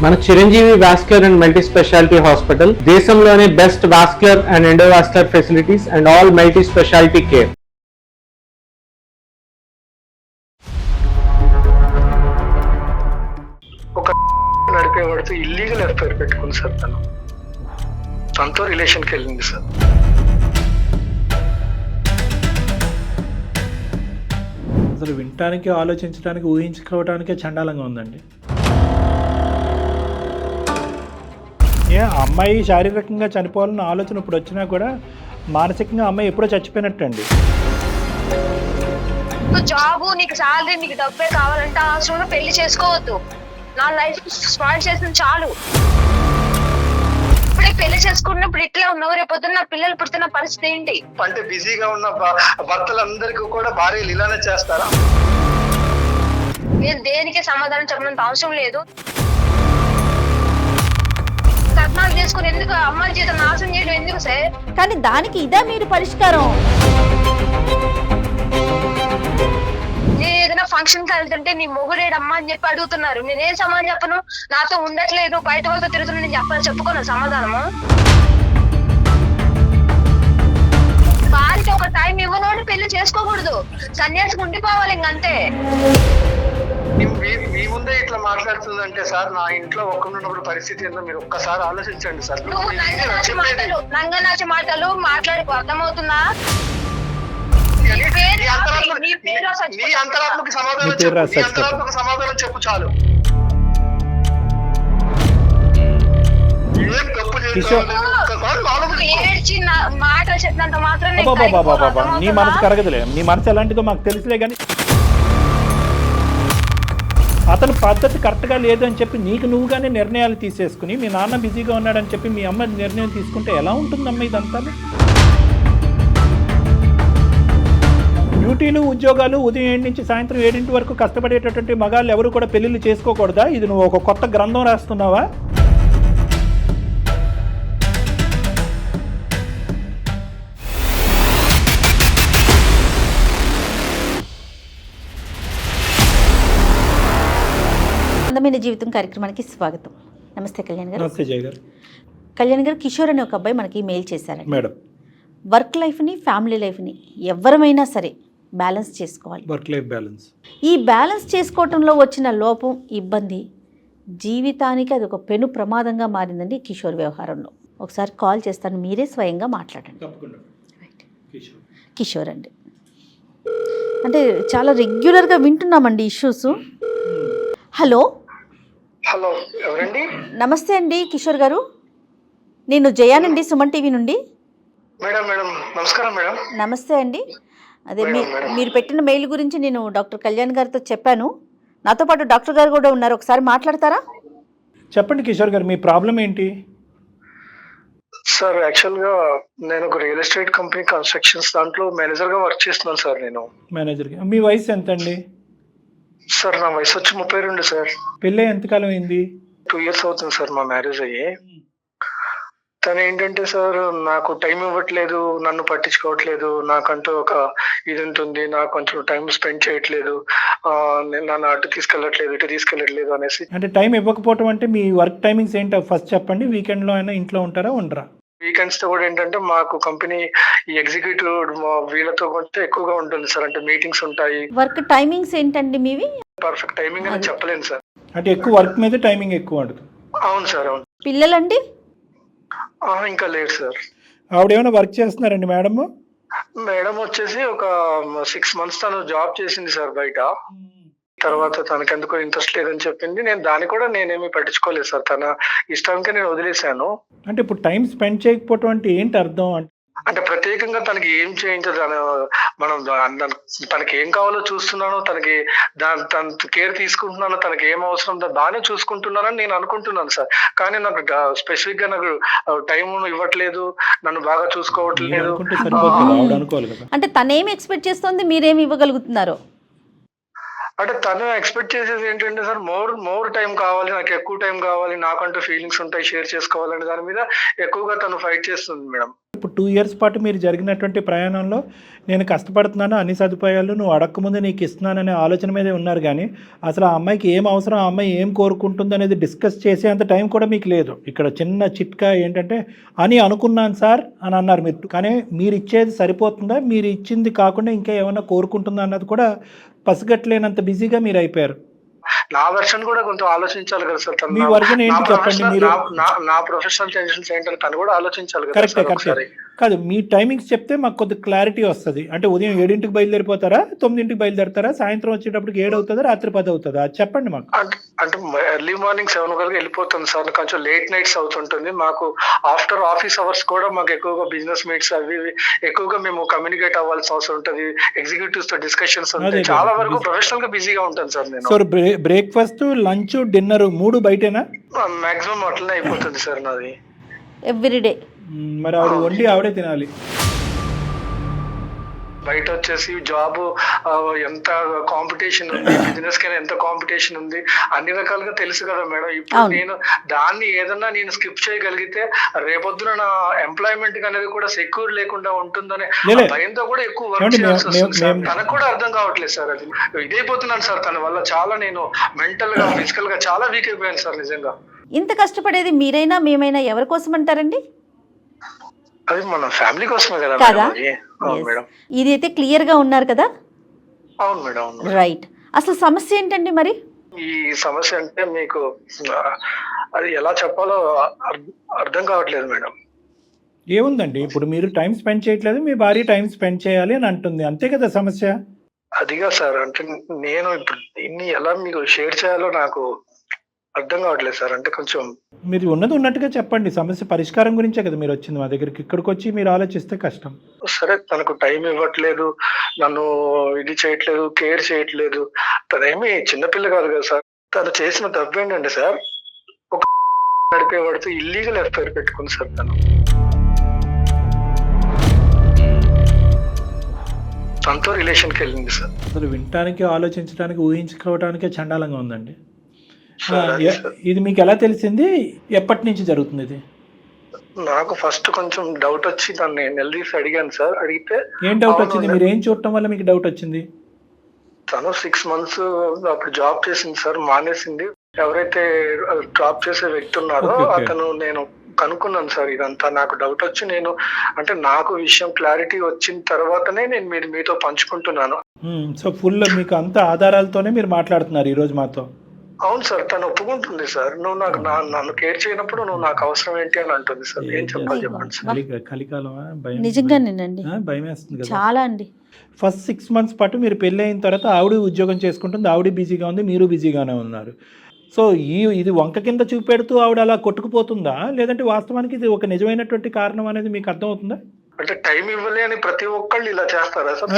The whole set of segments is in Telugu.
మన Chiranjeevi vascular and multi speciality hospital దేశంలోనే best vascular and endovascular facilities and all multi speciality care. ఒక నడిపేవాడితో ఇల్లీగల్ ఎఫ్ఐఆర్ పెట్టుకుంది సార్. తనతో రిలేషన్కి వెళ్ళింది సార్. అసలు వినటానికి ఆలోచించడానికి ఊహించుకోవడానికే చండాలంగా ఉందండి. అమ్మాయి శారీరకంగా చనిపోవాలన్న ఆలోచన ఇప్పుడు వచ్చినా కూడా మానసికంగా అమ్మాయి ఎప్పుడో చచ్చిపోయినట్టండి. జాబు, నీకు శాలరీ, నీకు డబ్బే కావాలంటే అవసరంలో పెళ్లి చేసుకోవద్దు. నా లైఫ్ స్పాయిల్ చేసిన చాలు. ఇప్పుడే పెళ్లి చేసుకున్నప్పుడు ఇట్లా ఉన్నావు, రేపొద్దున నా పిల్లలు పుడుతున్న పరిస్థితి ఏంటి? అంటే బిజీగా ఉన్న భర్తలందరికీ కూడా భార్యలు ఇలానే చేస్తారా? మీరు దేనికి సమాధానం చెప్పినంత అవసరం లేదు. కట్నాలు చేసుకుని ఎందుకు అమ్మాయి జీతం నాశనం చేయడం ఎందుకు సార్? కానీ దానికి ఇదే మీరు పరిష్కారం. నేను ఏదైనా ఫంక్షన్ కి వెళ్తుంటే నీ మొగుడేడమ్మా అని చెప్పి అడుగుతున్నారు. నేనేం సమాధానం చెప్పను? నాతో ఉండట్లేదు, బయట వాళ్ళతో తిరుగుతున్నా, నేను చెప్పాలని చెప్పుకోను సమాధానము. వారికి ఒక టైం ఇవ్వనోడు పెళ్లి చేసుకోకూడదు, సన్యాసికి ఉండిపోవాలి ఇంకంతే. మీ ముందే ఇట్లా మాట్లాడుతుందంటే సార్, నా ఇంట్లో ఒక్కరున్నప్పుడు పరిస్థితి ఏందో మీరు ఒక్కసారి ఆలోచించండి సార్. నువ్వు నంగనాచి మాటలు మాట్లాడుకో, అర్థమవుతుందా? నీ అంతరాత్మకి సమాధానం చెప్పు చాలు. ఏం తప్పు ఏడ్చి మాటలు చెప్పినంత మాత్రం నీ మనసు కరగదులే, నీ మనసు ఎలాంటిదో మాకు తెలుసులే. కానీ అతను పద్ధతి కరెక్ట్గా లేదని చెప్పి నీకు నువ్వుగానే నిర్ణయాలు తీసేసుకుని మీ నాన్న బిజీగా ఉన్నాడని చెప్పి మీ అమ్మ నిర్ణయం తీసుకుంటే ఎలా ఉంటుందమ్మా ఇదంతా? డ్యూటీలు, ఉద్యోగాలు, ఉదయం 7 నుంచి సాయంత్రం 7 వరకు కష్టపడేటటువంటి మగాళ్ళు ఎవరు కూడా పెళ్ళిళ్ళు చేసుకోకూడదా? ఇది నువ్వు ఒక కొత్త గ్రంథం రాస్తున్నావా? అందమైన జీవితం కార్యక్రమానికి స్వాగతం. నమస్తే కళ్యాణ్ గారు. నమస్తే జయ గారు. కళ్యాణ్ గారు, కిషోర్ అనే ఒక అబ్బాయి మనకి మెయిల్ చేశారండి. మేడం, వర్క్ లైఫ్ని, ఫ్యామిలీ లైఫ్ని ఎవరమైనా సరే బ్యాలెన్స్ చేసుకోవాలి. Work life balance. ఈ బ్యాలెన్స్ చేసుకోవటంలో వచ్చిన లోపం, ఇబ్బంది జీవితానికి అది ఒక పెను ప్రమాదంగా మారిందండి కిషోర్ వ్యవహారంలో. ఒకసారి కాల్ చేస్తాను, మీరే స్వయంగా మాట్లాడండి. తప్పకుండా. కిషోర్ అండి, అంటే చాలా రెగ్యులర్గా వింటున్నామండి ఇష్యూస్. హలో హలో, ఎవరండి? నమస్తే అండి కిషోర్ గారు, నేను జయానండి, సుమన్ టీవీ నుండి. మేడం మేడం నమస్కారం మేడం. నమస్తే అండి. అదే మీరు పెట్టిన మెయిల్ గురించి నేను డాక్టర్ కళ్యాణ్ గారితో చెప్పాను. నాతో పాటు డాక్టర్ గారు కూడా ఉన్నారు, ఒకసారి మాట్లాడతారా? చెప్పండి కిషోర్ గారు, మీ ప్రాబ్లం ఏంటి? సార్, యాక్చువల్గా నేను ఒక రియల్ ఎస్టేట్ కంపెనీ కన్స్ట్రక్షన్స్ దాంట్లో మేనేజర్గా వర్క్ చేస్తున్నాను సార్. నేను మేనేజర్గా. మీ వయసు ఎంత అండి? సార్, నా వయసు వచ్చి 32 సార్. పెళ్ళి ఎంతకాలం అయింది? 2 years అవుతుంది సార్ మా మ్యారేజ్ అయ్యి. తను ఏంటంటే సార్, నాకు టైం ఇవ్వట్లేదు, నన్ను పట్టించుకోవట్లేదు, నాకంటూ ఒక ఇది ఉంటుంది, నాకు కొంచెం టైం స్పెండ్ చేయట్లేదు, నన్ను అటు తీసుకెళ్ళట్లేదు, ఇటు తీసుకెళ్ళట్లేదు అనేసి. అంటే టైం ఇవ్వకపోవటం అంటే మీ వర్క్ టైమింగ్స్ ఏంటో ఫస్ట్ చెప్పండి. వీకెండ్లో అయినా ఇంట్లో ఉంటారా, ఉండరా? వీకెండ్స్ తో కూడా ఏంటంటే మాకు కంపెనీ ఈ ఎగ్జిక్యూటివ్ వీళ్ళతో కొంటే ఎక్కువగా ఉంటుంది సార్. అంటే మీటింగ్స్ ఉంటాయి. వర్క్ టైమింగ్స్ ఏంటండి మీవి? పర్ఫెక్ట్ టైమింగ్ అని చెప్పలేను సార్. అంటే ఎక్కువ వర్క్ మీద టైమింగ్ ఎక్కువ అడుగుతుంది. అవును సార్, అవును. పిల్లలండి? ఇంకా లేదు సార్. ఆవిడ ఏమైనా వర్క్ చేస్తున్నారండి మేడమ్? మేడం వచ్చేసి ఒక 6 months తను జాబ్ చేసింది సార్ బయట. తర్వాత తనకు ఎందుకో ఇంట్రెస్ట్ లేదని చెప్పింది. నేను దాన్ని కూడా నేనేమి పట్టించుకోలేదు సార్. తన ఇష్టంకే నేను వదిలేశాను. అంటే ఇప్పుడు టైం స్పెండ్ చేయకపోవటం అంటే ఏంటి అర్థం? అంటే ప్రత్యేకంగా తనకి ఏం చేయించదు, మనం తనకి ఏం కావాలో చూస్తున్నాను, తనకి తన కేర్ తీసుకుంటున్నాను, తనకి ఏం అవసరం బాగానే చూసుకుంటున్నానని నేను అనుకుంటున్నాను సార్. కానీ నాకు స్పెసిఫిక్ గా నాకు టైం ఇవ్వట్లేదు, నన్ను బాగా చూసుకోవట్లేదు. అంటే తనేమి ఎక్స్పెక్ట్ చేస్తుంది, మీరేమి ఇవ్వగలుగుతున్నారు? అంటే తను ఎక్స్పెక్ట్ చేసేది ఏంటంటే సార్, మోర్ టైం కావాలి, నాకు ఎక్కువ టైం కావాలి, నాకంటూ ఫీలింగ్స్ ఉంటాయి, షేర్ చేసుకోవాలనే దాని మీద ఎక్కువగా తను ఫైట్ చేస్తుంది మేడం. ఇప్పుడు 2 years పాటు మీరు జరిగినటువంటి ప్రయాణంలో నేను కష్టపడుతున్నాను, అన్ని సదుపాయాలు నువ్వు అడగకముందే నీకు ఇస్తున్నాననే ఆలోచన మీదే ఉన్నారు, కానీ అసలు ఆ అమ్మాయికి ఏం అవసరం, ఆ అమ్మాయి ఏం కోరుకుంటుంది అనేది డిస్కస్ చేసే అంత టైం కూడా మీకు లేదు. ఇక్కడ చిన్న చిట్కా ఏంటంటే అని అనుకున్నాను సార్ అని అన్నారు మీరు, కానీ మీరు ఇచ్చేది సరిపోతుందా, మీరు ఇచ్చింది కాకుండా ఇంకా ఏమైనా కోరుకుంటుందా అన్నది కూడా పసిగట్టలేనంత బిజీగా మీరు అయిపోయారు. నా వెర్షన్ కూడా కొంచెం ఆలోచించాలి కదా సార్. మీ వర్షన్ ఏంటి చెప్పండి. మీరు నా ప్రొఫెషనల్ టెన్షన్స్ ఏంటంటే తను కూడా ఆలోచించాలి కదా కరెక్టే సార్ ఒకసారి. కాదు, మీ టైమింగ్స్ చెప్తే మాకు కొద్ది క్లారిటీ వస్తుంది. అంటే ఉదయం 7ంటికి బయలుదేరిపోతారా, 9ంటికి బయలుదేరతారా, సాయంత్రం వచ్చేటప్పటికి 7 అవుతుందా, రాత్రి 10 అవుతుందా, అది చెప్పండి మాకు. అంటే ఎర్లీ మార్నింగ్ 7 వరకు వెళ్ళిపోతుంది సార్. కొంచెం లేట్ నైట్స్ అవుతుంటుంది మాకు. ఆఫ్టర్ ఆఫీస్ అవర్స్ కూడా మాకు ఎక్కువగా బిజినెస్ మీట్స్ అవి ఎక్కువగా మేము కమ్యూనికేట్ అవ్వాల్సిన అవసరం ఉంటుంది. ఎగ్జిక్యూటివ్స్ తో డిస్కషన్స్ ఉంటాయి. చాలా వరకు ప్రొఫెషనల్ గా బిజీగా ఉంటాను సార్ నేను. సో బ్రేక్ఫాస్ట్, లంచ్, డిన్నర్ 3 బయటేనా? మాక్సిమం అట్లనే అయిపోతుంది సార్ నాది ఎవ్రీడే. మరి ఆవిడ వండి ఆవిడే తినాలి. బయట వచ్చేసి జాబ్ ఎంత కాంపిటీషన్ ఉంది, బిజినెస్ కైనా ఎంత కాంపిటీషన్ ఉంది, అన్ని రకాలుగా తెలుసు కదా మేడం. ఇప్పుడు నేను దాన్ని ఏదన్నా నేను స్కిప్ చేయగలిగితే రేపొద్దున నా ఎంప్లాయ్మెంట్ అనేది కూడా సెక్యూర్ లేకుండా ఉంటుందనే భయంతో కూడా ఎక్కువ వర్క్ చేయాల్సి వస్తుంది సార్. తనకు కూడా అర్థం కావట్లేదు సార్. అది ఇదైపోతున్నాను సార్ తన వల్ల. చాలా నేను మెంటల్ గా ఫిజికల్ గా చాలా వీక్ అయిపోయాను సార్ నిజంగా. ఇంత కష్టపడేది మీరైనా మేమైనా ఎవరి కోసం అంటారండి? అది మన ఫ్యామిలీ కోసమే కదా మేడం. ఇదైతే క్లియర్ గా ఉన్నారు కదా? అవును మేడం, అవును. రైట్. అసలు సమస్య ఏంటండి మరి? ఈ సమస్య అంటే మీకు అది ఎలా చెప్పాలో అర్థం కావట్లేదు మేడం. ఏముందండి, ఇప్పుడు మీరు టైం స్పెండ్ చేయట్లేదు, మీ భార్య టైం స్పెండ్ చేయాలి అని అంటుంది, అంతే కదా సమస్య. అదిగా సార్, అంటే నేను ఇప్పుడు దీన్ని ఎలా మీకు షేర్ చేయాలో నాకు అర్థం కావట్లేదు సార్. అంటే కొంచెం మీరు ఉన్నది ఉన్నట్టుగా చెప్పండి. సమస్య పరిష్కారం గురించే కదా మీరు వచ్చింది మా దగ్గరికి. ఇక్కడికి వచ్చి మీరు ఆలోచిస్తే కష్టం. సరే, తనకు టైం ఇవ్వట్లేదు, నన్ను ఇది చేయట్లేదు, కేర్ చేయట్లేదు. తనేమి చిన్నపిల్ల కాదు కదా సార్. తను చేసిన తప్పు ఏంటంటే సార్, ఒక నడిపేవాడితో ఇల్లీగల్ ఎఫ్ఐఆర్ పెట్టుకుంది సార్. తనతో రిలేషన్కి వెళ్ళింది సార్. అసలు వినటానికి, ఆలోచించడానికి, ఊహించుకోవడానికే చండాలంగా ఉందండి. ఇది మీకు ఎలా తెలిసింది? ఎప్పటి నుంచి జరుగుతుంది ఇది? నాకు ఫస్ట్ కొంచెం డౌట్ వచ్చి దాన్ని నిలదీసి అడిగాను సార్. అడిగితే ఏం డౌట్ వచ్చింది? మీరు ఏం చూడటం వల్ల మీకు డౌట్ వచ్చింది? తను 6 months అప్పుడు జాబ్ చేసింది సార్, మానేసింది. ఎవరైతే జాబ్ చేసే వ్యక్తి ఉన్నారో అతను నేను కనుక్కున్నాను సార్. ఇదంతా నాకు డౌట్ వచ్చి నేను అంటే నాకు విషయం క్లారిటీ వచ్చిన తర్వాతనే నేను మీతో పంచుకుంటున్నాను. సో ఫుల్ మీకు అంత ఆధారాలతోనే మీరు మాట్లాడుతున్నారు ఈరోజు మాతో? అవును సార్, తను ఒప్పుకుంటుంది సార్. నువ్వు నాకు నన్ను కేర్ చేయనప్పుడు నువ్వు నాకు అవసరం ఏంటి అని అంటుంది సార్. ఏం చెప్పాలి చెప్పండి సార్. కలికాలమా? నిజంగానేనండి, భయం వేస్తుంది కదా చాలా అండి. ఫస్ట్ 6 months పాటు మీరు పెళ్ళి అయిన తర్వాత ఆవిడ ఉద్యోగం చేసుకుంటుంది, ఆవిడ బిజీగా ఉంది, మీరు బిజీగానే ఉన్నారు. సో ఇది వంక కింద చూపెడుతూ ఆవిడ అలా కొట్టుకుపోతుందా, లేదంటే వాస్తవానికి ఇది ఒక నిజమైనటువంటి కారణం అనేది మీకు అర్థమవుతుందా? అంటే టైం ఇవ్వలే అని ప్రతి ఒక్కళ్ళు ఇలా చేస్తారా సార్?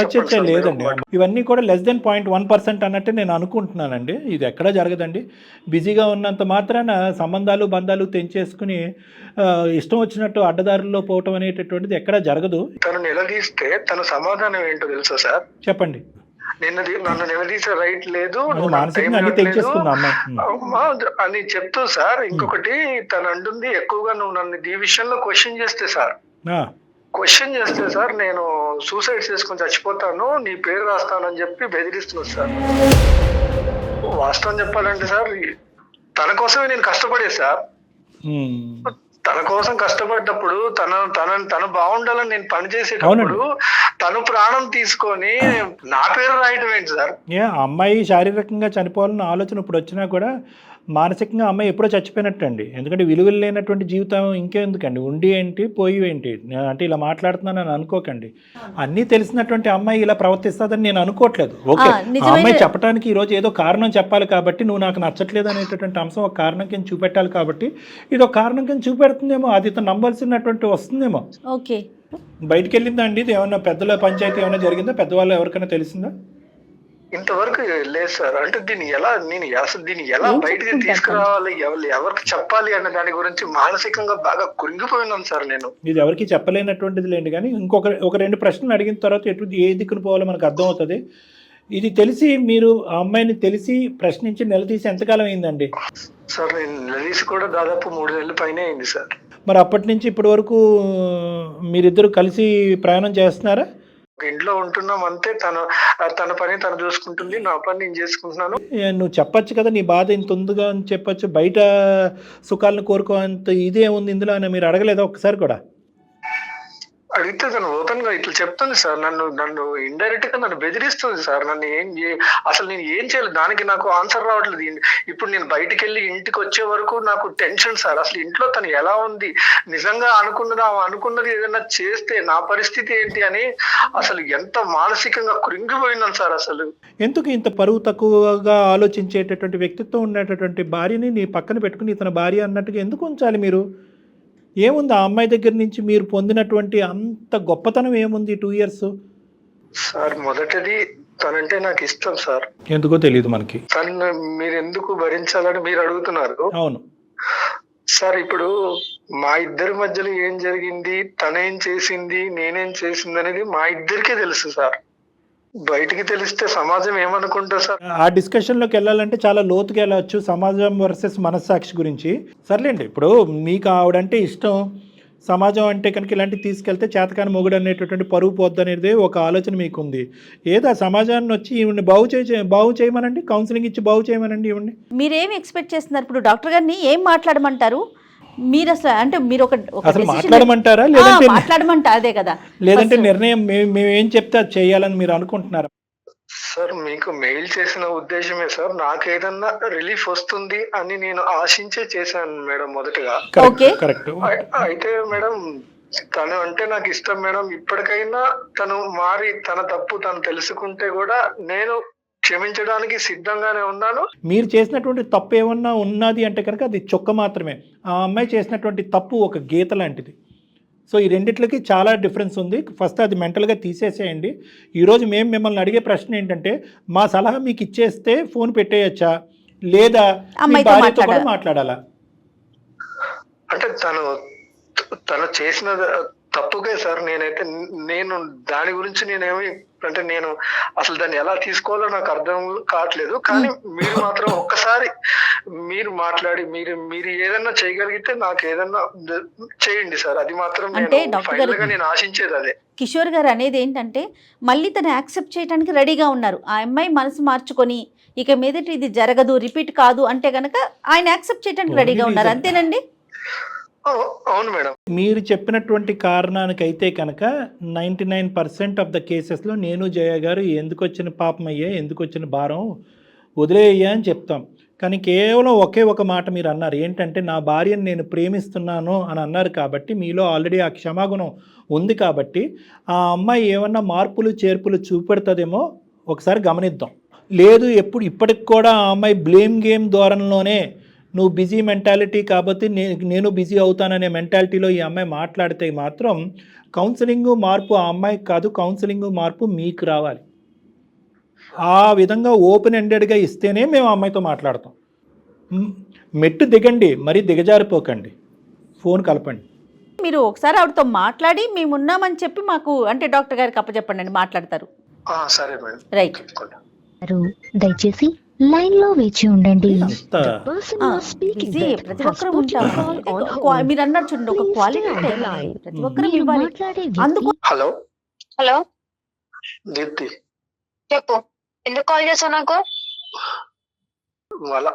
లేదండి, ఇవన్నీ కూడా <1% అన్నట్టు నేను అనుకుంటున్నానండి. ఇది ఎక్కడా జరగదండి. బిజీగా ఉన్నంత మాత్రాన సంబంధాలు బంధాలు తెంచేసుకుని ఇష్టం వచ్చినట్టు అడ్డదారుల్లో పోవటం అనేటటువంటిది ఎక్కడా జరగదు. తను నిలదీస్తే తన సమాధానం ఏంటో తెలుసా సార్? చెప్పండి. నన్ను నిలదీసే రైట్ లేదు అని చెప్తూ సార్. ఇంకొకటి తను అంటుంది ఎక్కువగా నువ్వు నన్ను ఈ విషయంలో క్వశ్చన్ చేస్తే సార్ నేను సూసైడ్ చేసుకుని చచ్చిపోతాను, నీ పేరు రాస్తానని చెప్పి బెదిరిస్తున్నాను సార్. వాస్తవం చెప్పాలంటే సార్, తన కోసమే నేను కష్టపడే సార్. తన కోసం కష్టపడ్డప్పుడు తను బాగుండాలని నేను పనిచేసేటప్పుడు తను ప్రాణం తీసుకొని నా పేరు రాయటం ఏంటి సార్? అమ్మాయి శారీరకంగా చనిపోవాలన్న ఆలోచన ఇప్పుడు వచ్చినా కూడా మానసికంగా అమ్మాయి ఎప్పుడో చచ్చిపోయినట్టు అండి. ఎందుకంటే విలువలు లేనటువంటి జీవితం ఇంకెందుకండి, ఉండి ఏంటి పోయి ఏంటి అంటే ఇలా మాట్లాడుతున్నానని అనుకోకండి. అన్నీ తెలిసినటువంటి అమ్మాయి ఇలా ప్రవర్తిస్తుందని నేను అనుకోవట్లేదు. ఓకే, అమ్మాయి చెప్పడానికి ఈరోజు ఏదో కారణం చెప్పాలి కాబట్టి నువ్వు నాకు నచ్చట్లేదు అనేటటువంటి అంశం ఒక కారణం కింద చూపెట్టాలి కాబట్టి ఇది ఒక కారణం కింద చూపెడుతుందేమో, అది నమ్మాల్సినటువంటి వస్తుందేమో. ఓకే, బయటికి వెళ్ళిందా అండి? ఇది ఏమన్నా పెద్దల పంచాయతీ ఏమైనా జరిగిందా? పెద్దవాళ్ళు ఎవరికైనా తెలిసిందా? ఇంతవరకు లేదు సార్. అంటే దీన్ని ఎలా బయటికి తీసుకురావాలి, ఎవరికి చెప్పాలి అనే దాని గురించి మానసికంగా బాగా కృంగిపోయినాను సార్ నేను. ఇది ఎవరికి చెప్పలేనటువంటిది లేండి, కానీ ఒక 2 ప్రశ్నలు అడిగిన తర్వాత ఏ దిక్కును పోవాలో మనకు అర్థమవుతుంది. ఇది తెలిసి మీరు ఆ అమ్మాయిని తెలిసి ప్రశ్నించి నిలదీసి ఎంతకాలం అయిందండి? సార్ నేను నిలదీసి కూడా దాదాపు 3 నెలల పైనే అయింది సార్. మరి అప్పటి నుంచి ఇప్పటి వరకు మీరిద్దరు కలిసి ప్రయాణం చేస్తున్నారా? ఇంట్లో ఉంటున్నాం అంతే. తన పని తను చూసుకుంటుంది, నా పని నేను చేసుకుంటున్నాను. నువ్వు చెప్పచ్చు కదా నీ బాధ ఇంత ఉందిగా అని చెప్పచ్చు. బయట సుఖాలను కోరుకోంత ఇదే ఉంది ఇందులో అని మీరు అడగలేదా ఒక్కసారి కూడా? అడిగితే తను ఓపెన్ గా ఇట్లా చెప్తుంది సార్. నన్ను ఇండైరెక్ట్ గా నన్ను బెదిరిస్తుంది సార్. అసలు నేను ఏం చేయాలి, దానికి నాకు ఆన్సర్ రావట్లేదు. ఇప్పుడు నేను బయటికి వెళ్ళి ఇంటికి వచ్చే వరకు నాకు టెన్షన్ సార్. అసలు ఇంట్లో తను ఎలా ఉంది, నిజంగా అనుకున్నది ఏదైనా చేస్తే నా పరిస్థితి ఏంటి అని అసలు ఎంత మానసికంగా కృంగిపోయినాను సార్. అసలు ఎందుకు ఇంత పరువు తక్కువగా ఆలోచించేటటువంటి వ్యక్తిత్వం ఉండేటటువంటి భార్యని నీ పక్కన పెట్టుకుని ఇతని భార్య అన్నట్టుగా ఎందుకు ఉంచాలి మీరు? ఏముంది ఆ అమ్మాయి దగ్గర నుంచి మీరు పొందినటువంటి అంత గొప్పతనం ఏముంది 2 years? సార్ మొదటిది తనంటే నాకు ఇష్టం సార్. ఎందుకో తెలియదు మనకి. తను మీరు ఎందుకు భరించాలని మీరు అడుగుతున్నారు. అవును సార్, ఇప్పుడు మా ఇద్దరి మధ్యలో ఏం జరిగింది, తనేం చేసింది, నేనేం చేసింది అనేది మా ఇద్దరికే తెలుసు సార్. బయటికి తెలిస్తే సమాజం ఏమనుకుంటారు సార్? ఆ డిస్కషన్లోకి వెళ్ళాలంటే చాలా లోతుగా వెళ్ళవచ్చు, సమాజం వర్సెస్ మనస్సాక్షి గురించి. సర్లేండి, ఇప్పుడు మీకు ఆవిడంటే ఇష్టం, సమాజం అంటే కనుక ఇలాంటివి తీసుకెళ్తే చేతకాని మొగుడు అనేటటువంటి పరువు పోద్దు అనేది ఒక ఆలోచన మీకు ఉంది. ఏదో సమాజాన్ని వచ్చి ఈవిడ్ని బాగు చేయమనండి, కౌన్సిలింగ్ ఇచ్చి బాగు చేయమనండి ఈవిడ్ని. మీరేం ఎక్స్పెక్ట్ చేస్తున్నారు? ఇప్పుడు డాక్టర్ గారిని ఏం మాట్లాడమంటారు మీరు? అసలు అంటే మీరు అసలు మాట్లాడమంటారా లేదంటే మాట్లాడమంటారు? అదే కదా, లేదంటే నిర్ణయం మేము ఏం చెప్తే అది చేయాలని మీరు అనుకుంటున్నారా? సార్, మీకు మెయిల్ చేసిన ఉద్దేశమే సార్, నాకేదన్నా రిలీఫ్ వస్తుంది అని నేను ఆశించే చేశాను మేడం మొదటగా. కరెక్ట్. అయితే మేడం తను అంటే నాకు ఇష్టం మేడం. ఇప్పటికైనా తను మారి తన తప్పు తను తెలుసుకుంటే కూడా నేను క్షమించడానికి సిద్ధంగానే ఉన్నాను. మీరు చేసినటువంటి తప్పు ఏమన్నా ఉన్నది అంటే కనుక అది చొక్క మాత్రమే. ఆ అమ్మాయి చేసినటువంటి తప్పు ఒక గీత లాంటిది. సో ఈ రెండిట్లకి చాలా డిఫరెన్స్ ఉంది. ఫస్ట్ అది మెంటల్గా తీసేసేయండి. ఈరోజు మేము మిమ్మల్ని అడిగే ప్రశ్న ఏంటంటే, మా సలహా మీకు ఇచ్చేస్తే ఫోన్ పెట్టేయచ్చా లేదా మీ భార్యతో కూడా మాట్లాడాలా? అంటే తను చేసిన తప్పుకే సార్. నేను దాని గురించి నేనేమి అంటే నేను అసలు దాన్ని ఎలా తీసుకోవాలో నాకు అర్థం కావట్లేదు. కానీ మీరు మాత్రం ఒక్కసారి మీరు మాట్లాడి మీరు ఏదన్నా చేయగలిగితే నాకు ఏదన్నా చేయండి సార్. అది మాత్రం నేను ఆశించేది అదే. కిషోర్ గారు అనేది ఏంటంటే, మళ్ళీ తను యాక్సెప్ట్ చేయడానికి రెడీగా ఉన్నారు. ఆ అమ్మాయి మనసు మార్చుకొని ఇక మీదట ఇది జరగదు, రిపీట్ కాదు అంటే కనుక ఆయన యాక్సెప్ట్ చేయడానికి రెడీగా ఉన్నారు. అంతేనండి? అవును మేడం. మీరు చెప్పినటువంటి కారణానికైతే కనుక 99% ఆఫ్ ద కేసెస్లో నేను జయ గారు ఎందుకు వచ్చిన పాపం అయ్యా, ఎందుకు వచ్చిన భారం వదిలేయ్యా అని చెప్తాం. కానీ కేవలం ఒకే ఒక మాట మీరు అన్నారు, ఏంటంటే నా భార్యను నేను ప్రేమిస్తున్నాను అని అన్నారు. కాబట్టి మీలో ఆల్రెడీ ఆ క్షమాగుణం ఉంది. కాబట్టి ఆ అమ్మాయి ఏమన్నా మార్పులు చేర్పులు చూపెడుతుందేమో ఒకసారి గమనిద్దాం. లేదు ఇప్పటికి కూడా ఆ అమ్మాయి బ్లేమ్ గేమ్ ధోరణిలోనే నువ్వు బిజీ మెంటాలిటీ కాబట్టి నేను బిజీ అవుతాననే మెంటాలిటీలో ఈ అమ్మాయి మాట్లాడితే మాత్రం కౌన్సిలింగ్ మార్పు ఆ అమ్మాయికి కాదు, కౌన్సిలింగ్ మార్పు మీకు రావాలి. ఆ విధంగా ఓపెన్ ఎండెడ్గా ఇస్తేనే మేము ఆ అమ్మాయితో మాట్లాడతాం. మెట్టు దిగండి, మరీ దిగజారిపోకండి, ఫోన్ కలపండి. మీరు ఒకసారి ఆవిడతో మాట్లాడి మేము ఉన్నామని చెప్పి మాకు అంటే డాక్టర్ గారికి అప్పచెప్పండి, మాట్లాడతారు. సరే మేడం. రైట్. దయచేసి లైన్ లో వేచి ఉండండి. ప్రతి ఒక్కరు మీరు అన్నారు చూడండి, ఒక క్వాలిటీ ప్రతి ఒక్కరు ఇవ్వాలి. అందుకు హలో హలో దీప్తి, చెప్పు, ఎందుకు కాల్ చేసావు నాకు?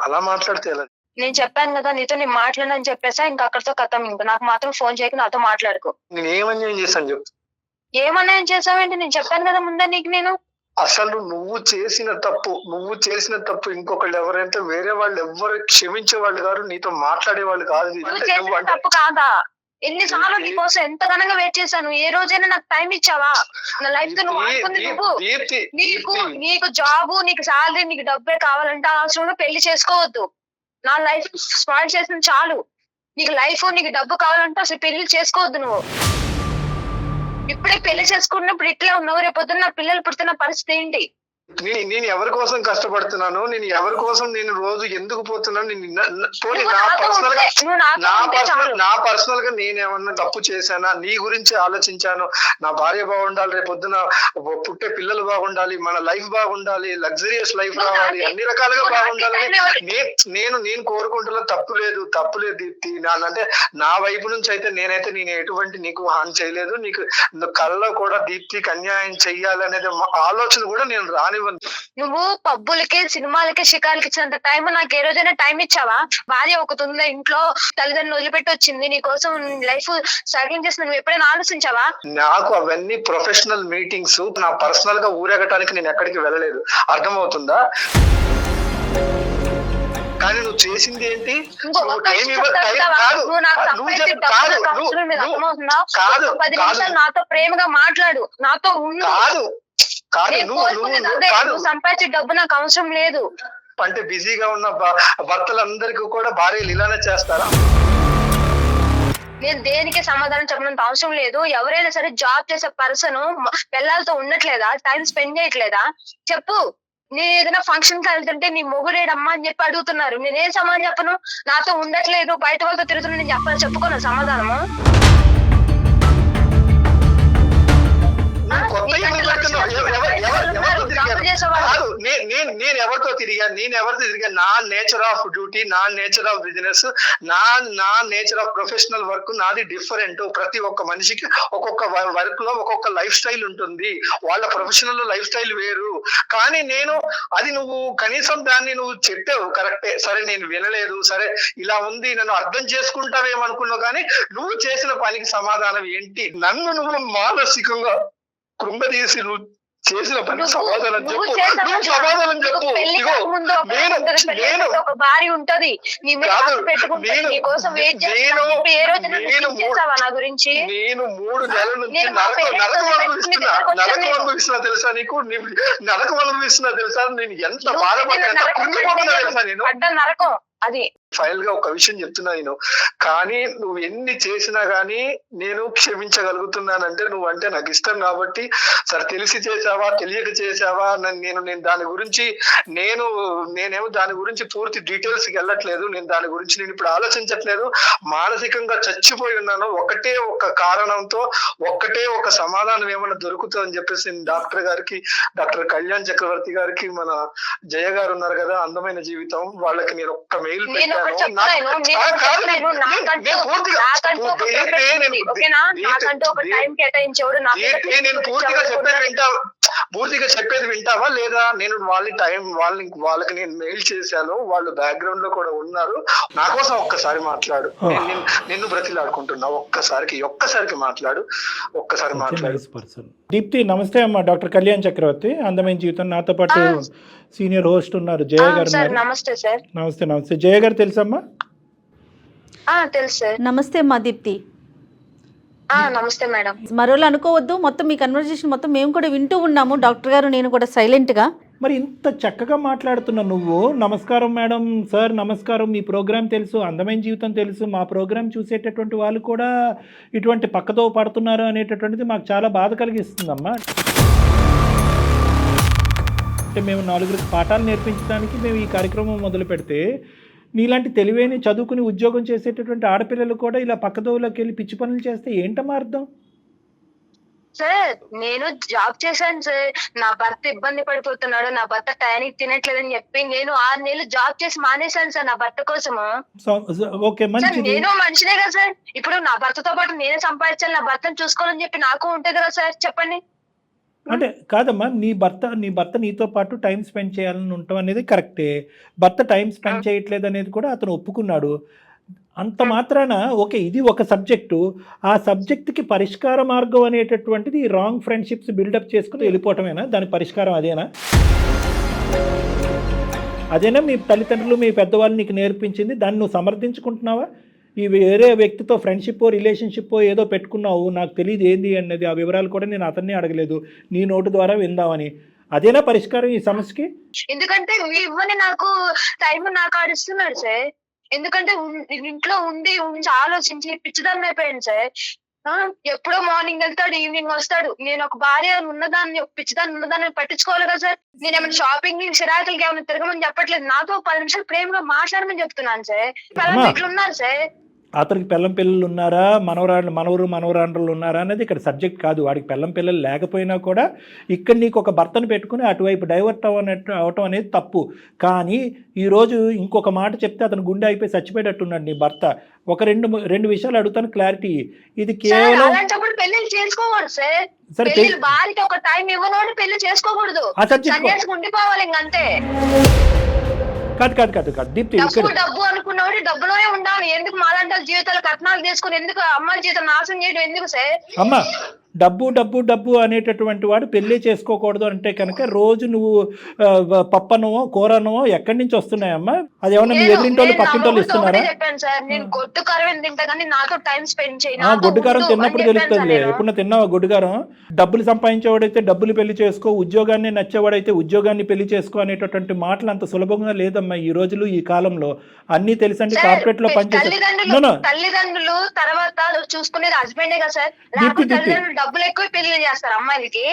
అలా మాట్లాడితే ఎలా? నేను చెప్పాను కదా నీతో నేను మాట్లాడనని చెప్పేసా, ఇంకా అక్కడితో కథం. ఇంకా నాకు మాత్రం ఫోన్ చేయక నాతో మాట్లాడుకో. నేను ఏమన్యాయం చేశాను చెప్పు. ఏమన్నా చేసావేంటి? నేను చెప్పాను కదా ముందే నీకు. నేను అసలు నువ్వు చేసిన తప్పు ఇంకొకళ్ళు ఎవరైతే వేరే వాళ్ళు ఎవరు క్షమించే వాళ్ళు కాదు, నీతో మాట్లాడే వాళ్ళు కాదు. తప్పు కాదా? ఎన్నిసార్లు నీకోసం ఎంత ఘనంగా వెయిట్ చేశాను. ఏ రోజైనా నాకు టైం ఇచ్చావా? నా లైఫ్ తో నువ్వు ఆడుకుంది నువ్వు. నీకు జాబు, నీకు శాలరీ, నీకు డబ్బే కావాలంటే అవసరంలో పెళ్లి చేసుకోవద్దు. నా లైఫ్ స్పాయిల్ చేసింది చాలు. నీకు లైఫ్, నీకు డబ్బు కావాలంటే అసలు పెళ్లి చేసుకోవద్దు. నువ్వు ఇప్పుడే పెళ్లి చేసుకున్నప్పుడు ఇట్లా ఉన్నావు, రేపొద్దున నా పిల్లలు పుడుతున్న పరిస్థితి ఏంటి? నేను ఎవరి కోసం కష్టపడుతున్నాను, నేను ఎవరి కోసం నేను రోజు ఎందుకు పోతున్నాను, పోనీ నా పర్సనల్ గా నేనేమన్నా తప్పు చేశానా, నీ గురించి ఆలోచించాను, నా భార్య బాగుండాలి, రేపు పొద్దున పుట్టే పిల్లలు బాగుండాలి, మన లైఫ్ బాగుండాలి, లగ్జరియస్ లైఫ్ రావాలి, అన్ని రకాలుగా బాగుండాలని నేను కోరుకుంటున్నా. తప్పు లేదు దీప్తి. అంటే నా వైపు నుంచి అయితే నేను ఎటువంటి నీకు హాని చేయలేదు, నీకు కళ్ళలో కూడా దీప్తికి అన్యాయం చెయ్యాలనేది ఆలోచన కూడా నేను రానివ్వను. నువ్వు పబ్బులకి సినిమాలకి షికార్లకి ఇచ్చినంత టైం నాకు ఏ రోజైనా టైం ఇచ్చావా? భార్య ఒకటి ఉందా ఇంట్లో, తల్లిదండ్రులు వదిలిపెట్టి వచ్చింది, నీ కోసం లైఫ్ స్ట్రగ్లింగ్ చేసిన నువ్వు ఎప్పుడైనా ఆలోచించావా? నాకు అవన్నీ ప్రొఫెషనల్ మీటింగ్స్, నా పర్సనల్ గా ఊరేగటానికి నేను ఎక్కడికి వెళ్ళలేదు, అర్థమవుతుందా? కానీ నువ్వు చేసింది ఏంటి? నాతో ప్రేమగా మాట్లాడు, నాతో సంపాదించే డబ్బు నాకు అవసరం లేదు. అంటే బిజీగా ఉన్న భర్తలందరికీ కూడా భార్యలు ఇలానే చేస్తారా? నేను దేనికి సమాధానం చెప్పినంత అవసరం లేదు. ఎవరైనా సరే జాబ్ చేసే పర్సన్ పిల్లలతో ఉండట్లేదా, టైం స్పెండ్ చేయట్లేదా చెప్పు. నేను ఏదైనా ఫంక్షన్ కి వెళ్తుంటే నీ మొగుడేడమ్మా అని చెప్పి అడుగుతున్నారు, నేనేం సమాధానం చెప్పను? నాతో ఉండట్లేదు, బయట వాళ్ళతో తిరుగుతున్నా, నేను చెప్పుకోను సమాధానము. నేను ఎవరితో తిరిగా నా నేచర్ ఆఫ్ డ్యూటీ, నా నేచర్ ఆఫ్ బిజినెస్, నా నేచర్ ఆఫ్ ప్రొఫెషనల్ వర్క్ నాది డిఫరెంట్. ప్రతి ఒక్క మనిషికి ఒక్కొక్క వర్క్ లో ఒక్కొక్క లైఫ్ స్టైల్ ఉంటుంది, వాళ్ళ ప్రొఫెషనల్ లైఫ్ స్టైల్ వేరు. కానీ అది నువ్వు కనీసం దాన్ని నువ్వు చెప్పావు కరెక్టే, సరే నేను వినలేదు, సరే ఇలా ఉంది, నన్ను అర్థం చేసుకుంటావేమనుకున్నావు. కానీ నువ్వు చేసిన పనికి సమాధానం ఏంటి? నన్ను నువ్వు మానసికంగా కృంగదీసి నువ్వు చేసిన పనికి సమాధానం చెప్పు. సమాధానం చెప్పు. ఒక భార్య ఉంటది, నేను 3 నెలల నుంచి నరకం అనుభవిస్తున్నా తెలుసా నీకు? నరకం అనుభవిస్తున్నా తెలుసా? నేను ఎంత బాధపడ్డా, కృంగిపోతున్నా తెలుసా నేను? నరకం అది. ఫైనల్ గా ఒక విషయం చెప్తున్నా నేను, కానీ నువ్వు ఎన్ని చేసినా గానీ నేను క్షమించగలుగుతున్నానంటే నువ్వు అంటే నాకు ఇష్టం కాబట్టి. సరే తెలిసి చేసావా తెలియక చేసావా, నేను దాని గురించి నేనేమో దాని గురించి పూర్తి డీటెయిల్స్ కి వెళ్ళట్లేదు, నేను దాని గురించి నేను ఇప్పుడు ఆలోచించట్లేదు. మానసికంగా చచ్చిపోయి ఉన్నాను. ఒకటే ఒక కారణంతో, ఒకటే ఒక సమాధానం ఏమైనా దొరుకుతుందని చెప్పేసి నేను డాక్టర్ కళ్యాణ్ చక్రవర్తి గారికి, మన జయ గారు ఉన్నారు కదా అందమైన జీవితం, వాళ్ళకి నేను ఒక్క మెయిల్ పెట్టాను. పూర్తిగా చెప్పేది వింటావా లేదా? నేను వాళ్ళకి నేను మెయిల్ చేశాను, వాళ్ళు బ్యాక్గ్రౌండ్ లో కూడా ఉన్నారు. నా కోసం ఒక్కసారి మాట్లాడు, నిన్ను బ్రతిలాడుకుంటున్నా, ఒక్కసారికి మాట్లాడు. దీప్తి నమస్తే అమ్మా. డాక్టర్ కళ్యాణ్ చక్రవర్తి, అందమైన జీవితం. నాతో పాటు సీనియర్ హోస్ట్ ఉన్నారు జయ గారు. నమస్తే సార్. నమస్తే జయ గారు. తెలుసమ్మా? తెలుసు సార్. నమస్తే అమ్మా దీప్తి. నమస్తే మేడం. మరోలా అనుకోవద్దు, మొత్తం మీ కన్వర్జేషన్ మొత్తం మేము కూడా వింటూ ఉన్నాము, డాక్టర్ గారు నేను కూడా సైలెంట్ గా. మరి ఇంత చక్కగా మాట్లాడుతున్నా నువ్వు. నమస్కారం మేడం, సార్ నమస్కారం, మీ ప్రోగ్రామ్ తెలుసు, అందమైన జీవితం తెలుసు, మా ప్రోగ్రామ్ చూసేటటువంటి వాళ్ళు కూడా ఇటువంటి పక్కతో పడుతున్నారు అనేటటువంటిది మాకు చాలా బాధ కలిగిస్తుందమ్మా. అంటే మేము 4 పాఠాలు నేర్పించడానికి మేము ఈ కార్యక్రమం మొదలు పెడితే, నీలాంటి తెలివైన చదువుకుని ఉద్యోగం చేసేటటువంటి ఆడపిల్లలు కూడా ఇలా పక్కదోవలోకి వెళ్ళి పిచ్చి పనులు చేస్తే ఏంటమ్మా అర్థం? సార్ నేను జాబ్ చేశాను సార్, నా భర్త ఇబ్బంది పడిపోతున్నాడు, నా భర్త టైంకి తినట్లేదని చెప్పి నేను 6 నెలలు జాబ్ చేసి మానేశాను సార్ నా భర్త కోసము. నేను మనిషినే కదా సార్, ఇప్పుడు నా భర్తతో పాటు నేనే సంపాదించాలి, నా భర్తను చూసుకోవాలని చెప్పి నాకు ఉంటది కదా సార్, చెప్పండి. అంటే కాదమ్మా, నీ భర్త నీతో పాటు టైం స్పెండ్ చేయాలని ఉండటం అనేది కరెక్టే. భర్త టైం స్పెండ్ చేయట్లేదు అనేది కూడా అతను ఒప్పుకున్నాడు. అంత మాత్రాన ఓకే, ఇది ఒక సబ్జెక్టు, ఆ సబ్జెక్టుకి పరిష్కార మార్గం అనేటటువంటిది రాంగ్ ఫ్రెండ్షిప్స్ బిల్డప్ చేసుకుని వెళ్ళిపోవటమేనా దాని పరిష్కారం? అదేనా మీ తల్లిదండ్రులు మీ పెద్దవాళ్ళు నీకు నేర్పించింది? దాన్ని నువ్వు సమర్థించుకుంటున్నావా? ఈ వేరే వ్యక్తితో ఫ్రెండ్షిప్పో రిలేషన్షిప్పో ఏదో పెట్టుకున్నావు, నాకు తెలియదు ఏంది అన్నది, ఆ వివరాలు కూడా నేను అతన్ని అడగలేదు, నీ నోటు ద్వారా విందామని. అదేనా పరిష్కారం ఈ సమస్యకి? ఎందుకంటే ఇవ్వని నాకు టైం నాకు ఆడిస్తున్నాడు సార్. ఎందుకంటే ఇంట్లో ఉండి ఆలోచించి పిచ్చిదాన్ని అయిపోయాను సార్. ఎప్పుడో మార్నింగ్ వెళ్తాడు, ఈవినింగ్ వస్తాడు. నేను ఒక భార్య ఉన్నదాన్ని, ఒక పిచ్చిదాన్ని ఉన్నదాన్ని పట్టించుకోవాలి కదా సార్. నేను ఏమైనా షాపింగ్ సిరాకులకి ఏమైనా తిరగమని చెప్పట్లేదు, నాతో 10 నిమిషాలు ప్రేమగా మాట్లాడమని చెప్తున్నాను సార్. ఇట్లా ఉన్నారు సార్. అతనికి పెళ్ళం పిల్లలు ఉన్నారా, మనవరాండ్రులు ఉన్నారా అనేది ఇక్కడ సబ్జెక్ట్ కాదు. వాడికి పెళ్ళం పిల్లలు లేకపోయినా కూడా ఇక్కడ నీకు ఒక భర్తను పెట్టుకుని అటువైపు డైవర్ట్ అవటం అనేది తప్పు. కానీ ఈరోజు ఇంకొక మాట చెప్తే అతను గుండె అయిపోయి చచ్చిపోయేటట్టున్నాడు నీ భర్త. ఒక రెండు విషయాలు అడుగుతాను, క్లారిటీ. ఇది కేవలం అలాంటప్పుడు పెళ్లి చేసుకోకూడదు సార్. సరే, పెళ్లి భార్యకి ఒక టైం ఇవ్వనోడు పెళ్లి చేసుకోకూడదు, సన్యాసి ఉండిపోవాలి ఇంకంతే. కాదు దీప్తి, డబ్బు అనుకున్నవాడు డబ్బులోనే ఉండాలి. ఎందుకు మాలాంటి జీవితాలు కట్నాలు తీసుకుని ఎందుకు అమ్మాయిల జీవితం నాశనం చేయడం ఎందుకు సార్? అమ్మా, డబ్బు అనేటటువంటి వాడు పెళ్లి చేసుకోకూడదు అంటే కనుక రోజు నువ్వు పప్పనో కూరనో ఎక్కడి నుంచి వస్తున్నాయమ్మా? అది ఏమన్నా మీ ఎదురింటోళ్ళు పక్కింటోళ్ళు ఇస్తున్నారా? చెప్పాను సార్, నేను గొడ్డు కారం తింటా కానీ నాతో టైం స్పెండ్ చేయను. గొడ్డు కారం తిన్నప్పుడు తెలుస్తుంది. ఎప్పుడు తిన్నావా గొడ్డు కారం? డబ్బులు సంపాదించేవాడైతే డబ్బులు పెళ్లి చేసుకో, ఉద్యోగాన్ని నచ్చేవాడైతే ఉద్యోగాన్ని పెళ్లి చేసుకో అనేటటువంటి మాటలు అంత సులభంగా లేదమ్మా ఈ రోజులు, ఈ కాలంలో. అన్ని తెలుసండి, కార్పొరేట్ లో పనిచేస్తారు. తల్లిదండ్రులు తర్వాత చూసుకునేది హస్బెండే కదా సార్. డబ్బులు ఎక్కువ పెళ్లి చేస్తారు అమ్మాయిలకి.